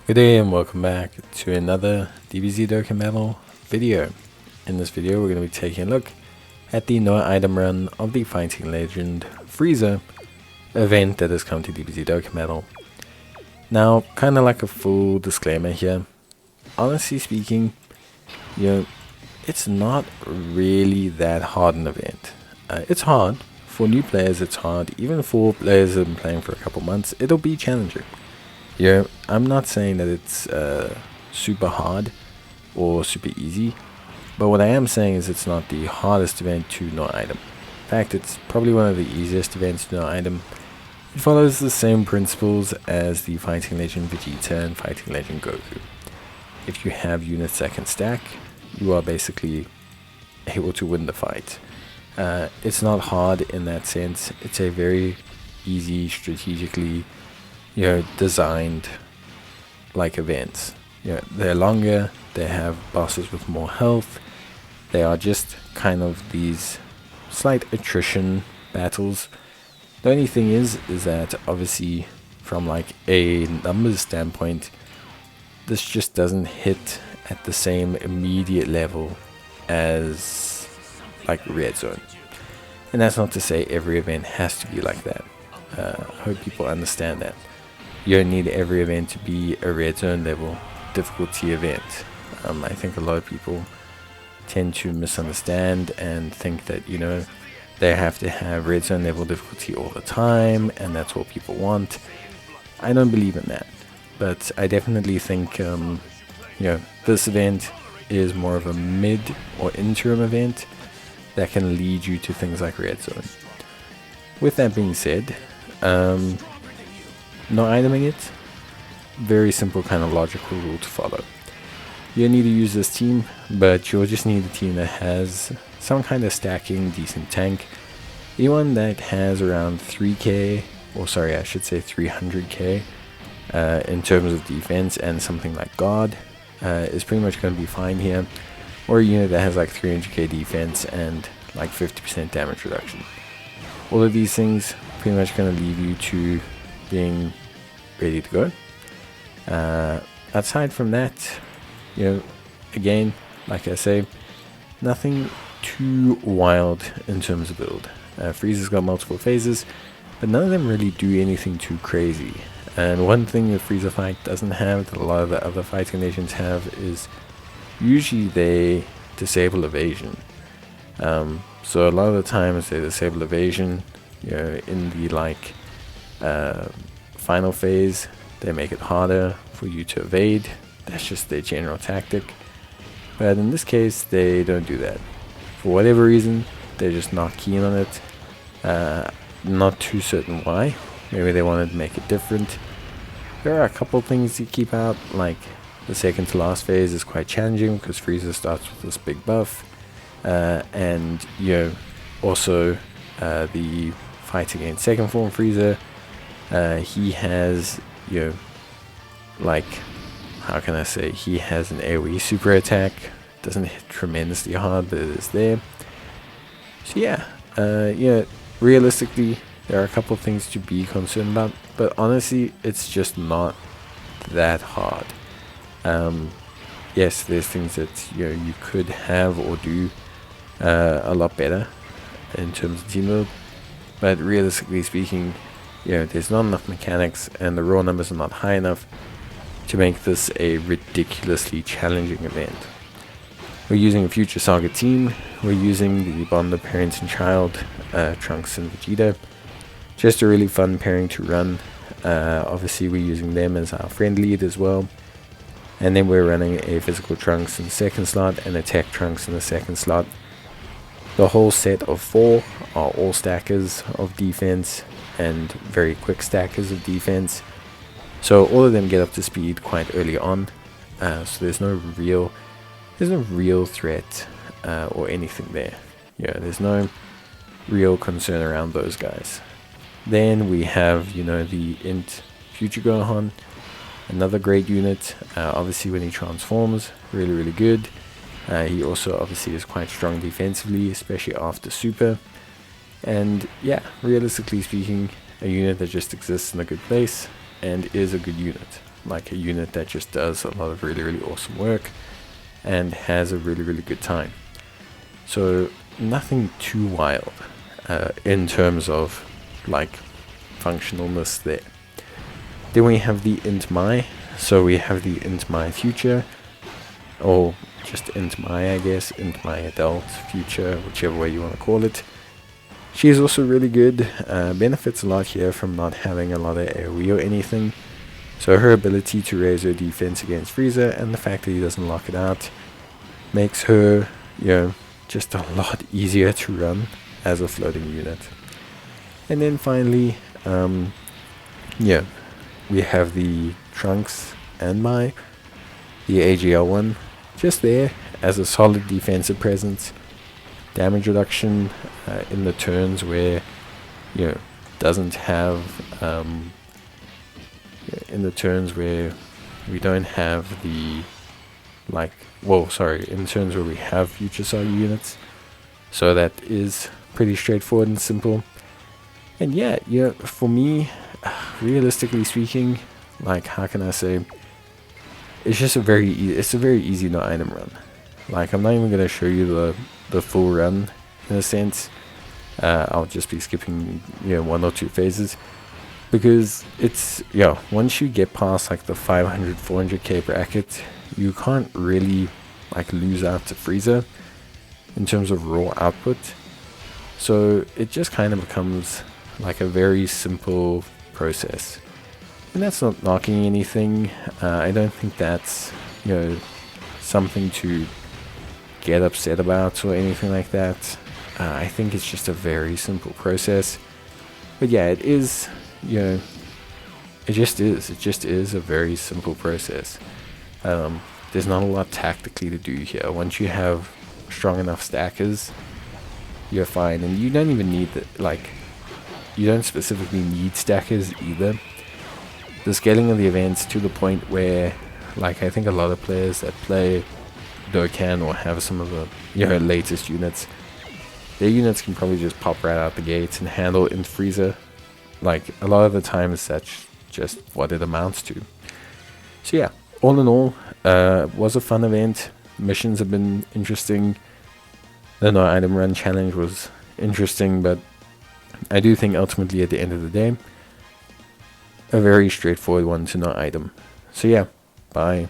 Good day and welcome back to another DBZ Dokkan Battle video. In this video we're going to be taking a look at the no item run of the Fighting Legend Frieza event that has come to DBZ Dokkan Battle. Now, kind of like a full disclaimer here, honestly speaking, it's not really that hard an event. It's hard. For new players it's hard. Even for players that have been playing for a couple months, it'll be challenging. I'm not saying that it's super hard or super easy, but what I am saying is it's not the hardest event to no item. In fact, it's probably one of the easiest events to no item. It follows the same principles as the Fighting Legend Vegeta and Fighting Legend Goku. If you have units that can stack, you are basically able to win the fight. It's not hard in that sense. It's a very easy, strategically designed like events. They're longer, they have bosses with more health, they are just kind of these slight attrition battles. The only thing is that obviously from like a numbers standpoint, this just doesn't hit at the same immediate level as like Red Zone. And that's not to say every event has to be like that. I hope people understand that. You don't need every event to be a Red Zone level difficulty event. I think a lot of people tend to misunderstand and think that they have to have Red Zone level difficulty all the time and that's what people want. I don't believe in that, but I definitely think this event is more of a mid or interim event that can lead you to things like Red Zone. With that being said, no iteming it, very simple kind of logical rule to follow. You don't need to use this team, but you'll just need a team that has some kind of stacking decent tank. Anyone that has around 3k, or sorry I should say 300k in terms of defense and something like guard is pretty much going to be fine here. Or a unit that has like 300k defense and like 50% damage reduction. All of these things pretty much going to leave you to being ready to go. Aside from that, again, like I say, nothing too wild in terms of build. Frieza's got multiple phases, but none of them really do anything too crazy. And one thing the Frieza fight doesn't have that a lot of the other fighting nations have is usually they disable evasion. So a lot of the times they disable evasion, in the final phase, they make it harder for you to evade. That's just their general tactic. But in this case, they don't do that. For whatever reason, they're just not keen on it. Not too certain why. Maybe they wanted to make it different. There are a couple things to keep out, like the second to last phase is quite challenging because Frieza starts with this big buff. And also the fight against second form Frieza, he has like, how can I say, he has an AoE super attack. Doesn't hit tremendously hard, but it is there. So realistically there are a couple of things to be concerned about, but honestly it's just not that hard. Yes, there's things that you could have or do a lot better in terms of team build, but realistically speaking, there's not enough mechanics and the raw numbers are not high enough to make this a ridiculously challenging event. We're using a Future Saga team. We're using the bond of parents and child, Trunks and Vegeta. Just a really fun pairing to run. Obviously we're using them as our friend lead as well. And then we're running a physical Trunks in the second slot and a tech Trunks in the second slot. The whole set of 4 are all stackers of defense and very quick stackers of defense. So all of them get up to speed quite early on. So there's no real threat or anything there. There's no real concern around those guys. Then we have the Int Future Gohan, another great unit. Obviously when he transforms, really good. He also obviously is quite strong defensively, especially after Super. And realistically speaking, a unit that just exists in a good place and is a good unit. like a unit that just does a lot of really awesome work and has a really good time. So nothing too wild in terms of like functionalness there. Then we have the int my. So we have the int my future, or just int my, I guess, int my adult, future, whichever way you want to call it. She is also really good, benefits a lot here from not having a lot of AoE or anything. So her ability to raise her defense against Frieza and the fact that he doesn't lock it out makes her, you know, just a lot easier to run as a floating unit. And then finally, yeah, we have the Trunks and the AGL one, just there as a solid defensive presence. Damage reduction in the turns where, you know, doesn't have, in the turns where we don't have the, like, well, sorry, in turns where we have future saga units. So that is pretty straightforward and simple. And yeah, for me, realistically speaking, like, how can I say, it's just a very easy no item run. Like, I'm not even going to show you the full run in a sense. I'll just be skipping, one or two phases, because it's, once you get past like the 500-400k bracket, you can't really like lose out to Frieza in terms of raw output. So it just kind of becomes like a very simple process. And that's not knocking anything. I don't think that's, something to get upset about or anything like that. I think it's just a very simple process. But yeah, it is, it just is a very simple process. There's not a lot tactically to do here. Once you have strong enough stackers, you're fine. And you don't even need you don't specifically need stackers either. The scaling of the events to the point where, like, I think a lot of players that play Dokkan or have some of the latest units, their units can probably just pop right out the gates and handle in Frieza. Like, a lot of the times that's just what it amounts to. So yeah, all in all, was a fun event. Missions have been interesting. The no item run challenge was interesting, but I do think ultimately at the end of the day, a very straightforward one to no item. So yeah, bye.